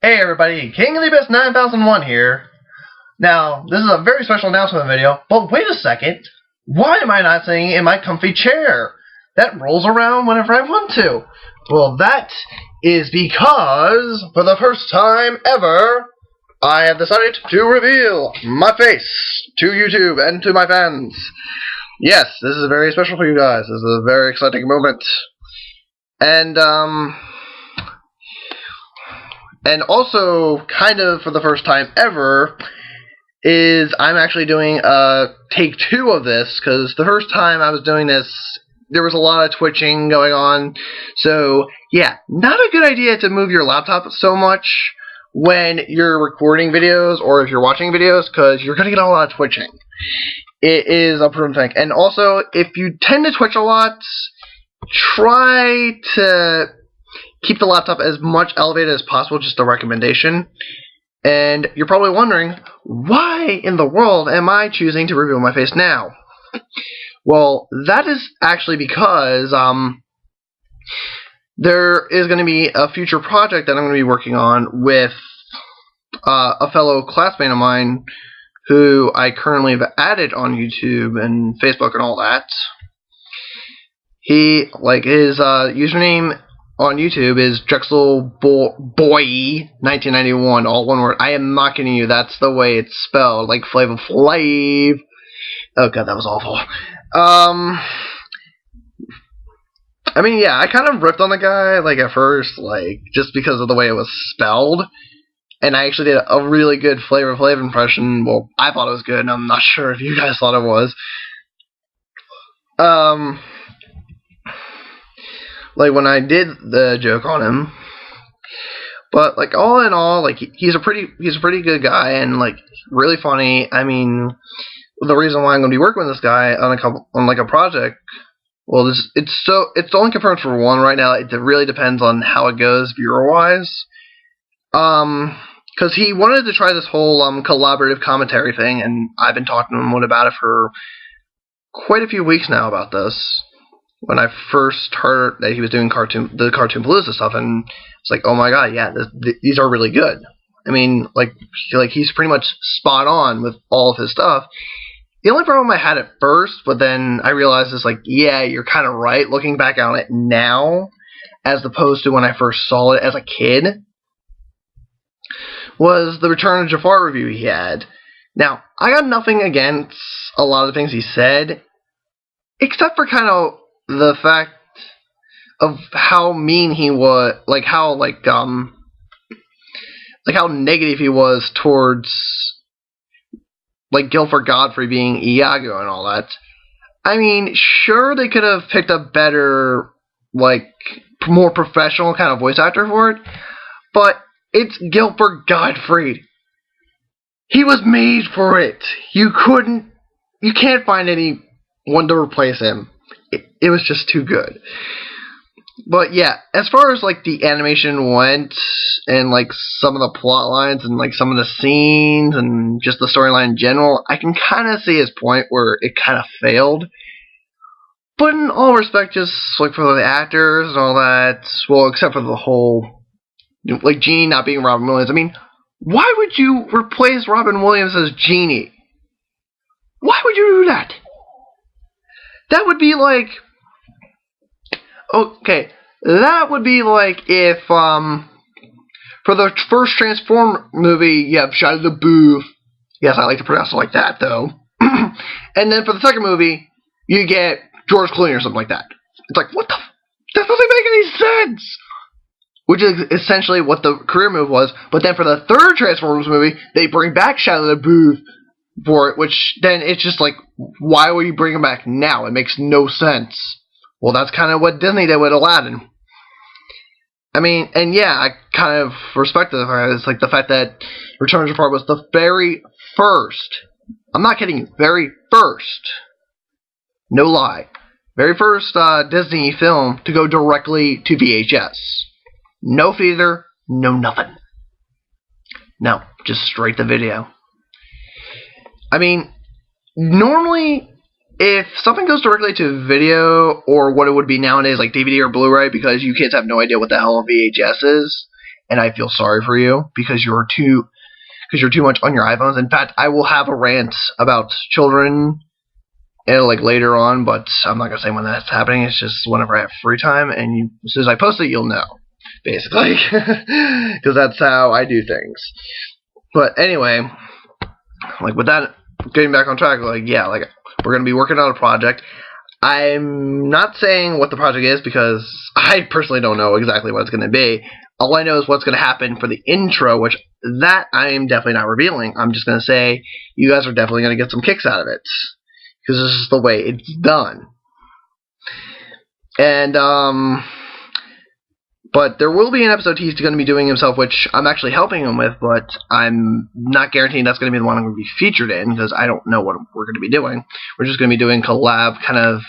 Hey everybody, King of the Abyss 9001 here. Now, this is a very special announcement video, but wait a second. Why am I not sitting in my comfy chair that rolls around whenever I want to? Well, that is because, for the first time ever, I have decided to reveal my face to YouTube and to my fans. Yes, this is very special for you guys. This is a very exciting moment. And also, kind of for the first time ever, is I'm actually doing a take 2 of this, because the first time I was doing this, there was a lot of twitching going on. So, yeah, not a good idea to move your laptop so much when you're recording videos or if you're watching videos, because you're going to get a lot of twitching. It is a proven thing. And also, if you tend to twitch a lot, try to keep the laptop as much elevated as possible, just a recommendation. And you're probably wondering, why in the world am I choosing to reveal my face now? Well, that is actually because there is going to be a future project that I'm going to be working on with a fellow classmate of mine who I currently have added on YouTube and Facebook and all that. His username on YouTube is DrexelBoy1991, all one word. I am not kidding you, that's the way it's spelled, like Flavor Flav. Oh god, that was awful. I mean, yeah, I kind of ripped on the guy, at first, just because of the way it was spelled. And I actually did a really good Flavor Flav impression. Well, I thought it was good, and I'm not sure if you guys thought it was. When I did the joke on him, but all in all, he's a pretty good guy and really funny. I mean, the reason why I'm going to be working with this guy on a project, well, it's only confirmed for one right now. It really depends on how it goes viewer wise. Because he wanted to try this whole collaborative commentary thing, and I've been talking to him about it for quite a few weeks now about this. When I first heard that he was doing the Cartoon Palooza stuff, and it's like, oh my god, yeah, these are really good. I mean, he's pretty much spot on with all of his stuff. The only problem I had at first, but then I realized is yeah, you're kind of right, looking back on it now, as opposed to when I first saw it as a kid, was the Return of Jafar review he had. Now, I got nothing against a lot of the things he said, except for kind of the fact of how mean he was, how negative he was towards Guilford Godfrey being Iago and all that. I mean, sure, they could have picked a better, more professional kind of voice actor for it, but it's Guilford Godfrey. He was made for it. You can't find anyone to replace him. It was just too good. But yeah, as far as the animation went, and some of the plot lines and some of the scenes and just the storyline in general, I can kind of see his point where it kind of failed. But in all respect, just for the actors and all that, well, except for the whole Genie not being Robin Williams. I mean, why would you replace Robin Williams as Genie? Why would you do that? That would be okay, that would be if, for the first Transform movie, you have Shia LaBeouf. Yes, I like to pronounce it like that, though. And then for the second movie, you get George Clooney or something like that. It's what the that doesn't make any sense! Which is essentially what the career move was. But then for the third Transformers movie, they bring back Shia LaBeouf for it, which then it's just why would you bring him back now? It makes no sense. Well, that's kind of what Disney did with Aladdin. I mean, and yeah, I kind of respect the fact. It's the fact that Return of Jafar was the very first, I'm not kidding you, very first, no lie, very first Disney film to go directly to VHS. No theater, no nothing. No, just straight to video. I mean, normally, if something goes directly to video, or what it would be nowadays, DVD or Blu-ray, because you kids have no idea what the hell a VHS is, and I feel sorry for you because you're too much on your iPhones. In fact, I will have a rant about children like later on, but I'm not gonna say when that's happening. It's just whenever I have free time, and as soon as I post it, you'll know, basically, because that's how I do things. But anyway, like with that, getting back on track, like yeah, like we're gonna be working on a project. I'm not saying what the project is because I personally don't know exactly what it's gonna be. All I know is what's gonna happen for the intro, which that I am definitely not revealing. I'm just gonna say you guys are definitely gonna get some kicks out of it, because this is the way it's done. And, but there will be an episode he's going to be doing himself, which I'm actually helping him with, but I'm not guaranteeing that's going to be the one I'm going to be featured in, because I don't know what we're going to be doing. We're just going to be doing collab kind of,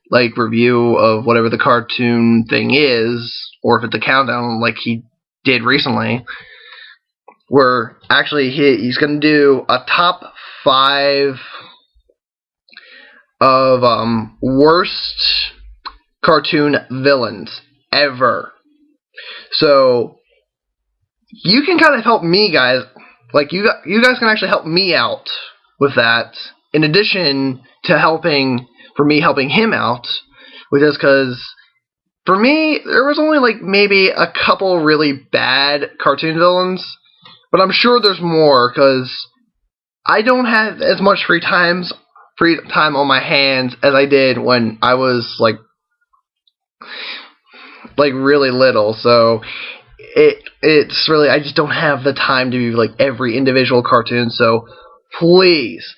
like, review of whatever the cartoon thing is, or if it's a countdown like he did recently, where actually he's going to do a top 5 of worst cartoon villains ever. So you can kind of help me, guys. Like you guys can actually help me out with that. In addition to helping him out, which is because for me there was only like maybe a couple really bad cartoon villains, but I'm sure there's more because I don't have as much free time on my hands as I did when I was like really little. So it's really, I just don't have the time to do like every individual cartoon. So please,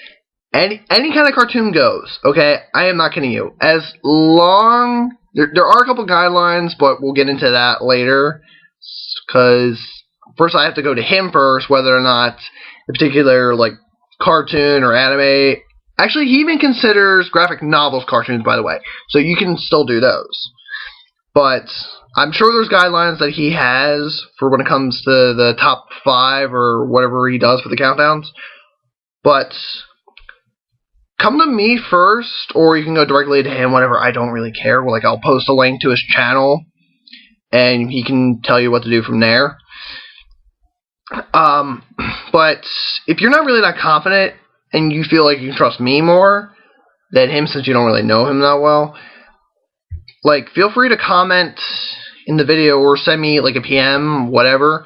any kind of cartoon goes, okay? I am not kidding you. As long there are a couple guidelines, but we'll get into that later, because first I have to go to him first whether or not a particular like cartoon or anime. Actually, he even considers graphic novels cartoons, by the way, so you can still do those. But I'm sure there's guidelines that he has for when it comes to the top 5 or whatever he does for the countdowns. But come to me first, or you can go directly to him, whatever. I don't really care. Like, I'll post a link to his channel, and he can tell you what to do from there. But if you're not really that confident, and you feel like you can trust me more than him since you don't really know him that well, like, feel free to comment in the video or send me like a PM, whatever,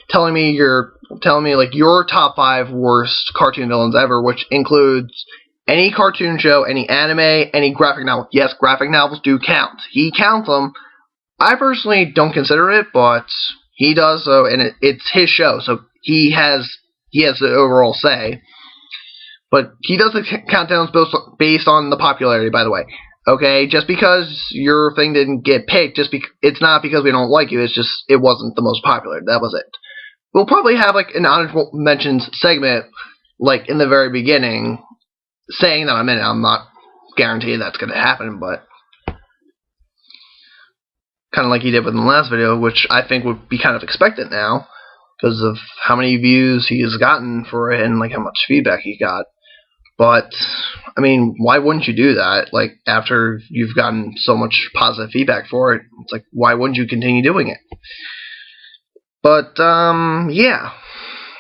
telling me like your top 5 worst cartoon villains ever, which includes any cartoon show, any anime, any graphic novel. Yes, graphic novels do count. He counts them. I personally don't consider it, but he does, so, and it's his show, so he has the overall say. But he does the countdowns based on the popularity, by the way. Okay, just because your thing didn't get picked, it's not because we don't like you, it's just, it wasn't the most popular. That was it. We'll probably have, like, an honorable mentions segment, like, in the very beginning, saying that I'm in it. I'm not guaranteed that's going to happen, but kind of like he did with the last video, which I think would be kind of expected now, because of how many views he has gotten for it, and, like, how much feedback he got. But, I mean, why wouldn't you do that? Like, after you've gotten so much positive feedback for it, it's like, why wouldn't you continue doing it? But, yeah.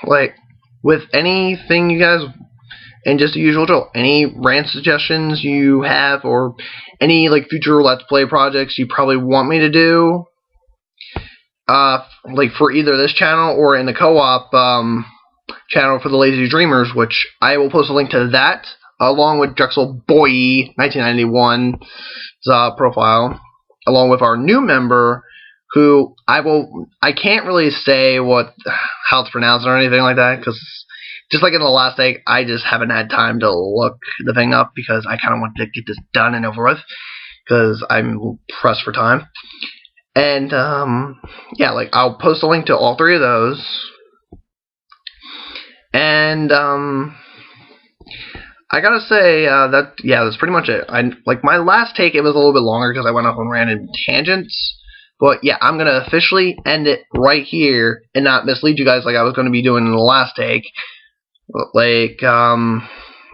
Like, with anything you guys, and just the usual drill, any rant suggestions you have, or any, like, future Let's Play projects you probably want me to do, like, for either this channel or in the co-op, channel for the Lazy Dreamers, which I will post a link to that, along with Drexel Boy 1991's profile, along with our new member, who I can't really say how it's pronounced or anything like that, because just like in the last take, I just haven't had time to look the thing up, because I kind of want to get this done and over with, because I'm pressed for time. And, yeah, like, I'll post a link to all 3 of those. And, I gotta say, that's pretty much it. Like, my last take, it was a little bit longer because I went off on random tangents. But, yeah, I'm gonna officially end it right here and not mislead you guys like I was gonna be doing in the last take. Like,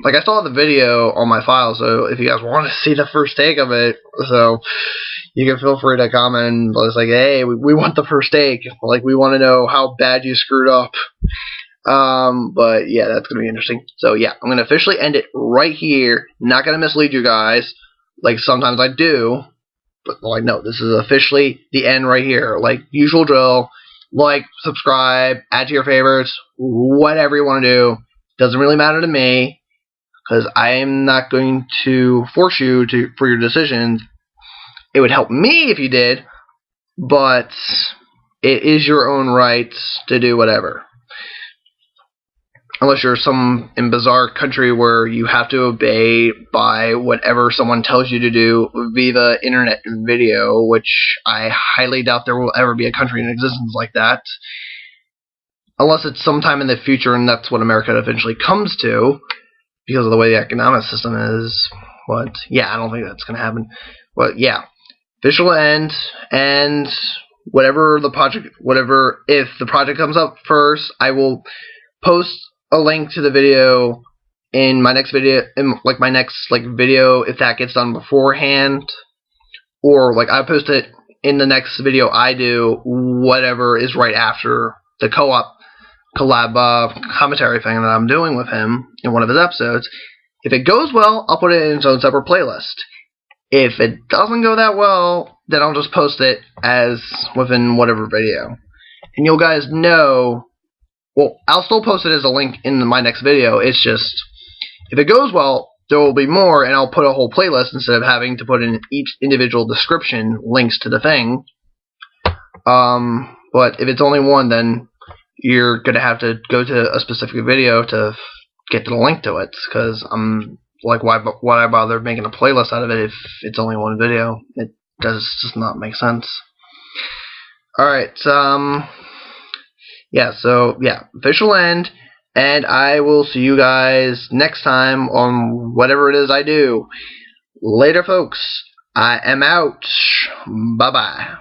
like, I still have the video on my file, so if you guys want to see the first take of it, so you can feel free to comment. It's like, hey, we want the first take. Like, we want to know how bad you screwed up. But yeah, that's going to be interesting. So yeah, I'm going to officially end it right here. Not going to mislead you guys, like sometimes I do. But like, no, this is officially the end right here. Like, usual drill. Like, subscribe, add to your favorites, whatever you want to do. Doesn't really matter to me, because I am not going to force you for your decisions. It would help me if you did, but it is your own right to do whatever. Unless you're in bizarre country where you have to obey by whatever someone tells you to do via the internet video, which I highly doubt there will ever be a country in existence like that. Unless it's sometime in the future and that's what America eventually comes to, because of the way the economic system is. But yeah, I don't think that's going to happen. But yeah, official end, and if the project comes up first, I will post a link to the video in my next video, video, if that gets done beforehand, or like I post it in the next video I do, whatever is right after the collab commentary thing that I'm doing with him in one of his episodes. If it goes well, I'll put it in its own separate playlist. If it doesn't go that well, then I'll just post it as within whatever video, and you'll guys know. Well, I'll still post it as a link in my next video. It's just, if it goes well, there will be more, and I'll put a whole playlist instead of having to put in each individual description links to the thing. But if it's only one, then you're going to have to go to a specific video to get to the link to it, because like, why I bother making a playlist out of it if it's only one video? It does just not make sense. Alright, yeah, so, yeah, official end, and I will see you guys next time on whatever it is I do. Later, folks. I am out. Bye-bye.